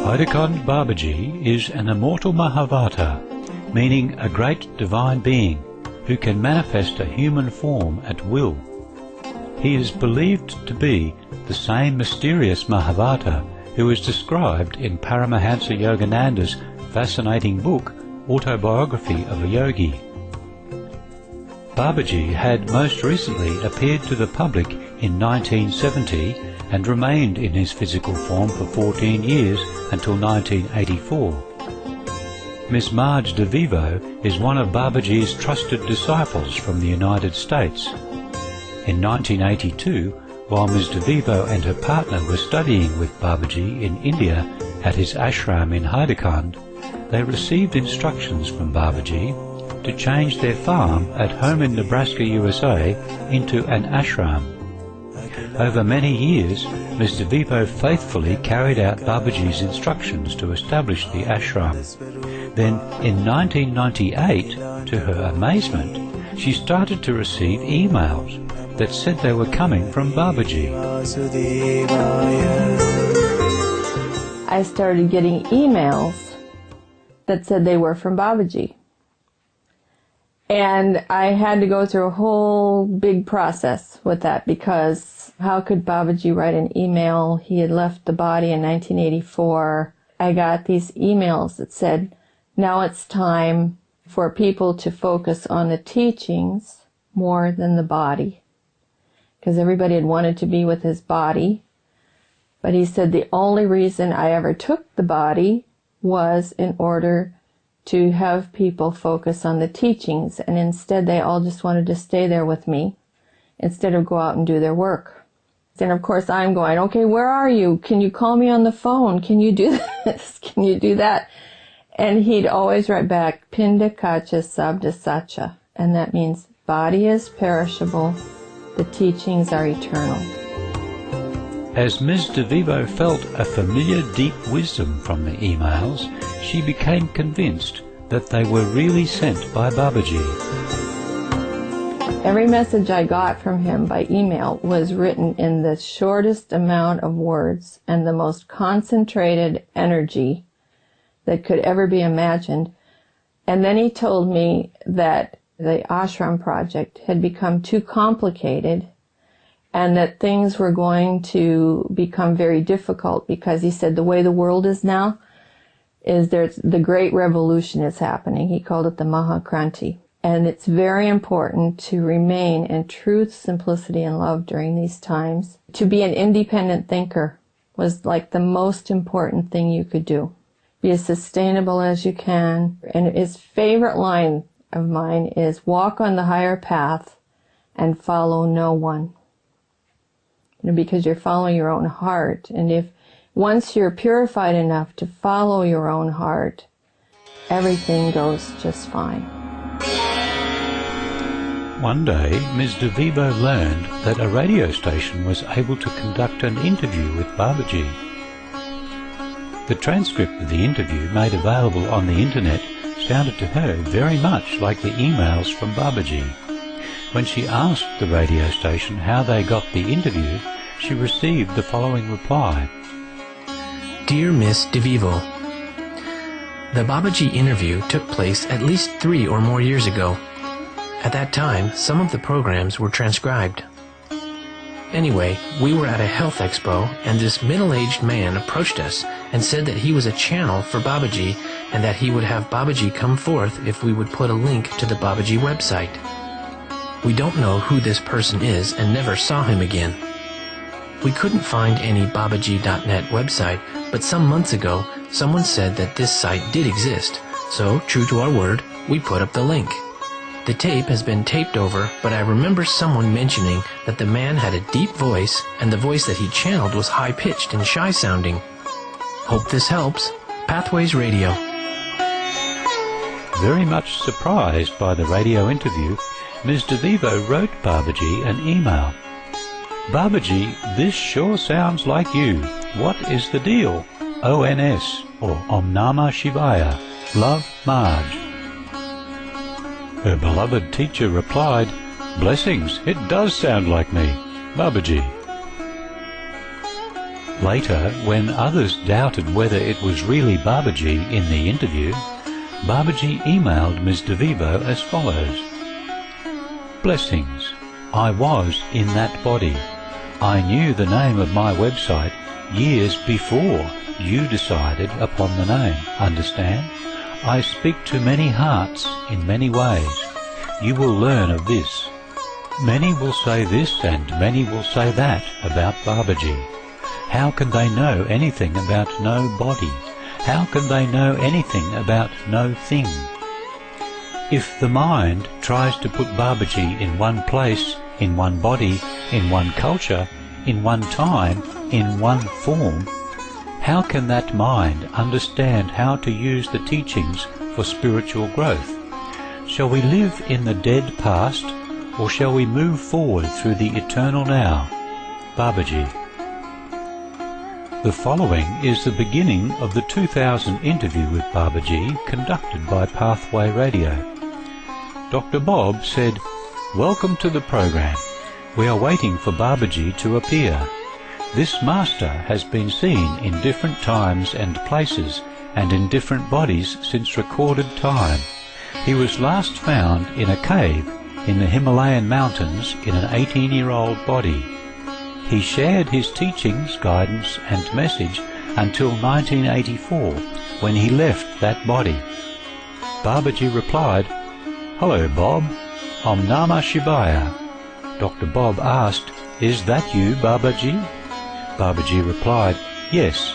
Haidakhan Babaji is an immortal Mahavata, meaning a great divine being who can manifest a human form at will. He is believed to be the same mysterious Mahavata who is described in Paramahansa Yogananda's fascinating book, Autobiography of a Yogi. Babaji had most recently appeared to the public in 1970 and remained in his physical form for 14 years until 1984. Miss Marge DeVivo is one of Babaji's trusted disciples from the United States. In 1982, while Ms. DeVivo and her partner were studying with Babaji in India at his ashram in Haidakhan, they received instructions from Babaji to change their farm at home in Nebraska, USA into an ashram. Over many years, Ms. DeVivo faithfully carried out Babaji's instructions to establish the ashram. Then, in 1998, to her amazement, she started to receive emails that said they were coming from Babaji. I started getting emails that said they were from Babaji. And I had to go through a whole big process with that, because how could Babaji write an email? He had left the body in 1984. I got these emails that said, now it's time for people to focus on the teachings more than the body. Because everybody had wanted to be with his body. But he said the only reason I ever took the body was in order to have people focus on the teachings, and instead they all just wanted to stay there with me instead of go out and do their work. Then of course I'm going, okay, where are you? Can you call me on the phone? Can you do this? Can you do that? And he'd always write back, Pinda Kacha Sabda Sacha, and that means body is perishable, the teachings are eternal. As Ms. DeVivo felt a familiar deep wisdom from the emails, she became convinced that they were really sent by Babaji. Every message I got from him by email was written in the shortest amount of words and the most concentrated energy that could ever be imagined. And then he told me that the ashram project had become too complicated and that things were going to become very difficult, because he said the way the world is now is the great revolution is happening. He called it the Mahakranti. And it's very important to remain in truth, simplicity, and love during these times. To be an independent thinker was like the most important thing you could do. Be as sustainable as you can. And his favorite line of mine is, walk on the higher path and follow no one. Because you're following your own heart. And if once you're purified enough to follow your own heart, everything goes just fine. One day, Ms. DeVivo learned that a radio station was able to conduct an interview with Babaji. The transcript of the interview made available on the internet sounded to her very much like the emails from Babaji. When she asked the radio station how they got the interview, she received the following reply. Dear Miss DeVivo, the Babaji interview took place at least 3 or more years ago. At that time, some of the programs were transcribed. Anyway, we were at a health expo, and this middle-aged man approached us and said that he was a channel for Babaji and that he would have Babaji come forth if we would put a link to the Babaji website. We don't know who this person is and never saw him again. We couldn't find any Babaji.net website, but some months ago, someone said that this site did exist, so, true to our word, we put up the link. The tape has been taped over, but I remember someone mentioning that the man had a deep voice, and the voice that he channeled was high-pitched and shy-sounding. Hope this helps. Pathways Radio. Very much surprised by the radio interview, Ms. DeVivo wrote Babaji an email. Babaji, this sure sounds like you. What is the deal? ONS, or Om Namah Shivaya. Love, Marge. Her beloved teacher replied, Blessings, it does sound like me. Babaji. Later, when others doubted whether it was really Babaji in the interview, Babaji emailed Ms. DeVivo as follows: "Blessings. I was in that body. I knew the name of my website years before you decided upon the name. Understand? I speak to many hearts in many ways. You will learn of this. Many will say this and many will say that about Babaji. How can they know anything about no body? How can they know anything about no thing? If the mind tries to put Babaji in one place, in one body, in one culture, in one time, in one form, how can that mind understand how to use the teachings for spiritual growth? Shall we live in the dead past, or shall we move forward through the eternal now? Babaji." The following is the beginning of the 2000 interview with Babaji conducted by Pathway Radio. Dr. Bob said, "Welcome to the program. We are waiting for Babaji to appear. This master has been seen in different times and places and in different bodies since recorded time. He was last found in a cave in the Himalayan mountains in an 18-year-old body. He shared his teachings, guidance and message until 1984, when he left that body." Babaji replied, "Hello Bob, Om Namah Shivaya." Dr. Bob asked, "Is that you, Babaji?" Babaji replied, "Yes,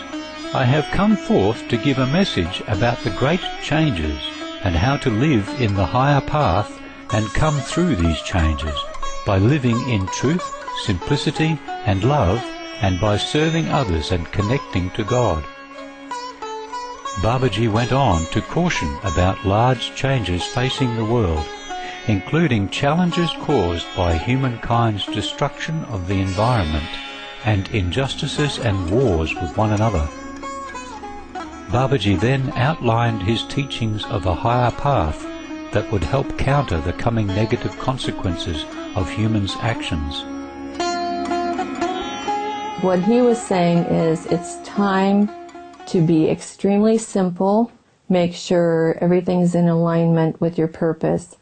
I have come forth to give a message about the great changes and how to live in the higher path and come through these changes by living in truth, simplicity and love, and by serving others and connecting to God." Babaji went on to caution about large changes facing the world, including challenges caused by humankind's destruction of the environment and injustices and wars with one another. Babaji then outlined his teachings of a higher path that would help counter the coming negative consequences of humans' actions. What he was saying is it's time to be extremely simple, make sure everything's in alignment with your purpose,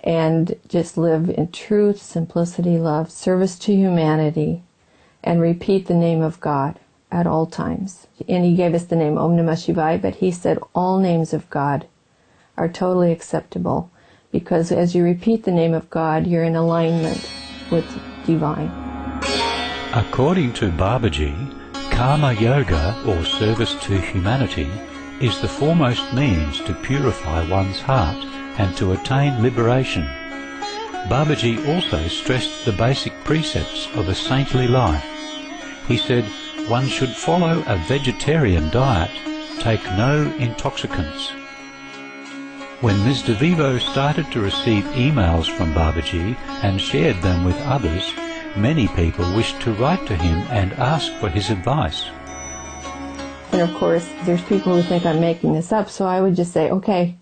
and just live in truth, simplicity, love, service to humanity, and repeat the name of God at all times. And he gave us the name Om Namah Shivaya, but he said all names of God are totally acceptable, because as you repeat the name of God, you're in alignment with divine. According to Babaji, Karma Yoga, or service to humanity, is the foremost means to purify one's heart and to attain liberation. Babaji also stressed the basic precepts of a saintly life. He said one should follow a vegetarian diet, take no intoxicants. When Ms. DeVivo started to receive emails from Babaji and shared them with others, many people wished to write to him and ask for his advice. And of course, there's people who think I'm making this up, so I would just say, okay,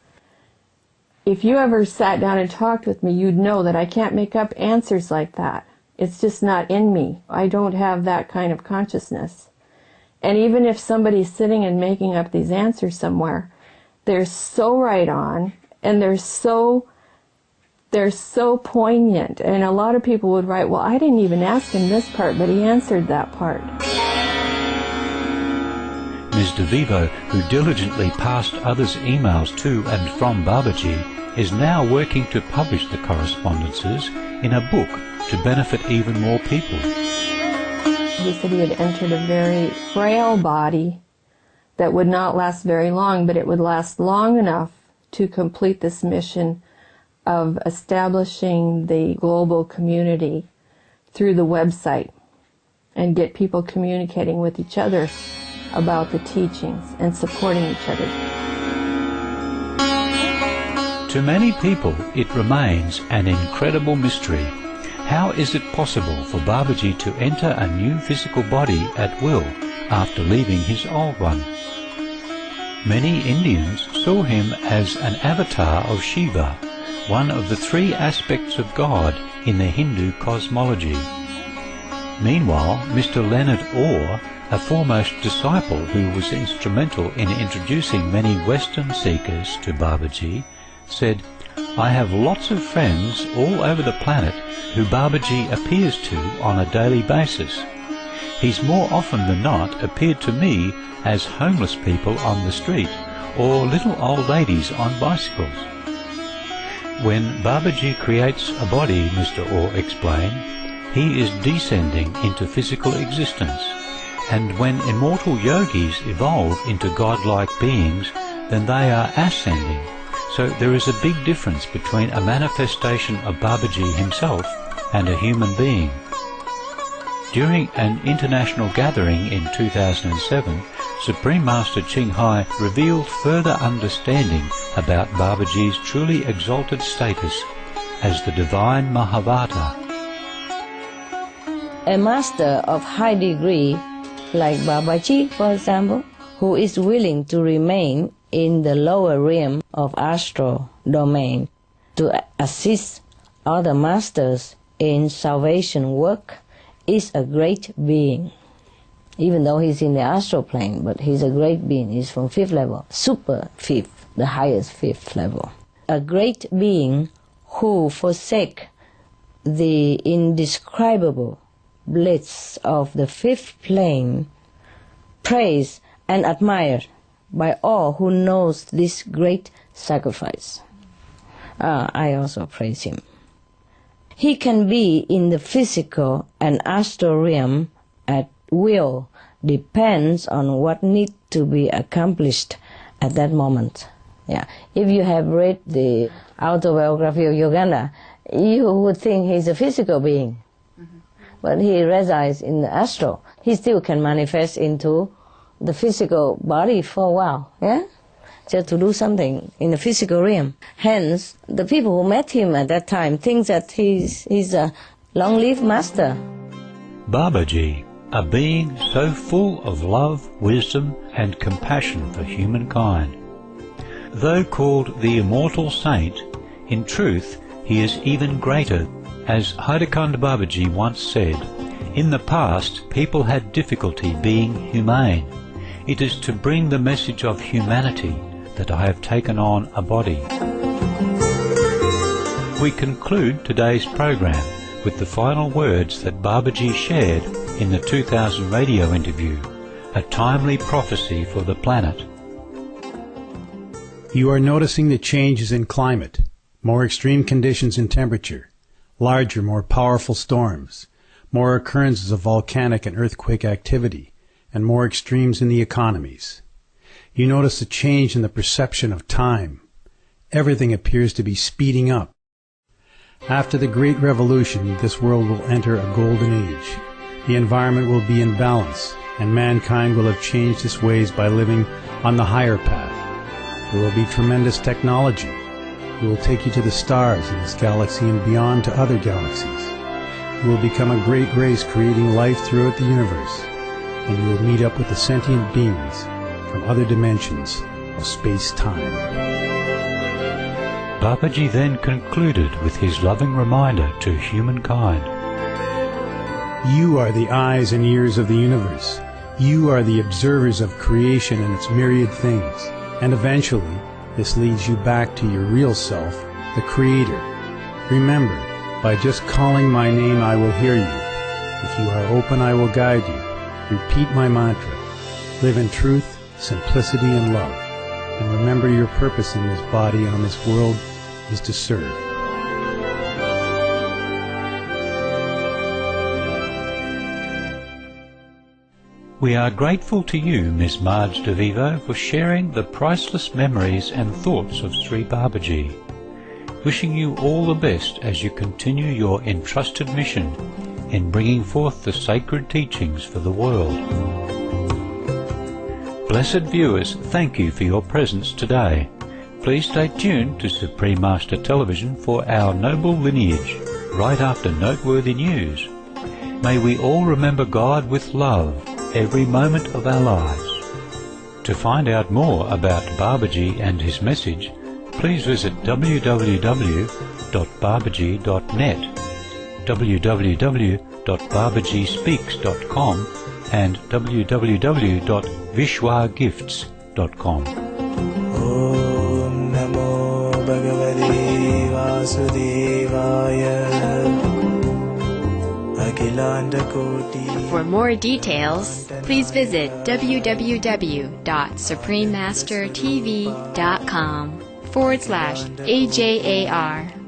if you ever sat down and talked with me, you'd know that I can't make up answers like that. It's just not in me. I don't have that kind of consciousness. And even if somebody's sitting and making up these answers somewhere, they're so right on, and they're so poignant. And a lot of people would write, well, I didn't even ask him this part, but he answered that part. Ms. DeVivo, who diligently passed others' emails to and from Babaji, is now working to publish the correspondences in a book to benefit even more people. He said he had entered a very frail body that would not last very long, but it would last long enough to complete this mission of establishing the global community through the website and get people communicating with each other about the teachings and supporting each other. To many people, it remains an incredible mystery. How is it possible for Babaji to enter a new physical body at will after leaving his old one? Many Indians saw him as an avatar of Shiva, one of the three aspects of God in the Hindu cosmology. Meanwhile, Mr. Leonard Orr, a foremost disciple who was instrumental in introducing many Western seekers to Babaji, said, "I have lots of friends all over the planet who Babaji appears to on a daily basis. He's more often than not appeared to me as homeless people on the street or little old ladies on bicycles." When Babaji creates a body, Mr. Orr explained, he is descending into physical existence, and when immortal yogis evolve into godlike beings, then they are ascending. So there is a big difference between a manifestation of Babaji himself and a human being. During an international gathering in 2007, Supreme Master Ching Hai revealed further understanding about Babaji's truly exalted status as the Divine Mahavata. A master of high degree, like Babaji, for example, who is willing to remain in the lower realm of astral domain to assist other masters in salvation work, is a great being. Even though he's in the astral plane, but he's a great being. He's from 5th level, super 5th, the highest 5th level. A great being who forsake the indescribable bliss of the 5th plane, praised and admired by all who knows this great sacrifice. I also praise him. He can be in the physical and astral realm at will, depends on what needs to be accomplished at that moment. Yeah. If you have read the autobiography of Uganda, you would think he's a physical being. But he resides in the astral. He still can manifest into the physical body for a while, yeah? Just to do something in the physical realm. Hence, the people who met him at that time think that he's a long-lived master. Babaji, a being so full of love, wisdom and compassion for humankind. Though called the Immortal Saint, in truth he is even greater. As Haidakhan Babaji once said, "In the past people had difficulty being humane. It is to bring the message of humanity that I have taken on a body." We conclude today's program with the final words that Babaji shared in the 2000 radio interview, a timely prophecy for the planet. You are noticing the changes in climate, more extreme conditions in temperature, larger, more powerful storms, more occurrences of volcanic and earthquake activity, and more extremes in the economies. You notice a change in the perception of time. Everything appears to be speeding up. After the Great Revolution, this world will enter a golden age. The environment will be in balance, and mankind will have changed its ways by living on the higher path. There will be tremendous technology. It will take you to the stars in this galaxy and beyond to other galaxies. You will become a great race creating life throughout the universe, and you will meet up with the sentient beings from other dimensions of space-time. Babaji then concluded with his loving reminder to humankind. You are the eyes and ears of the universe. You are the observers of creation and its myriad things, and eventually this leads you back to your real self, the Creator. Remember, by just calling my name I will hear you. If you are open, I will guide you. Repeat my mantra. Live in truth, simplicity, and love. And remember your purpose in this body on this world is to serve. We are grateful to you, Miss Marge DeVivo, for sharing the priceless memories and thoughts of Sri Babaji. Wishing you all the best as you continue your entrusted mission in bringing forth the sacred teachings for the world. Blessed viewers, thank you for your presence today. Please stay tuned to Supreme Master Television for our noble lineage, right after noteworthy news. May we all remember God with love every moment of our lives. To find out more about Babaji and his message, please visit www.babaji.net, www www.babajispeaks.com and www.vishwagifts.com. Om Namo Bhagavate Vasudevaya. For more details, please visit www.suprememastertv.com/AJAR.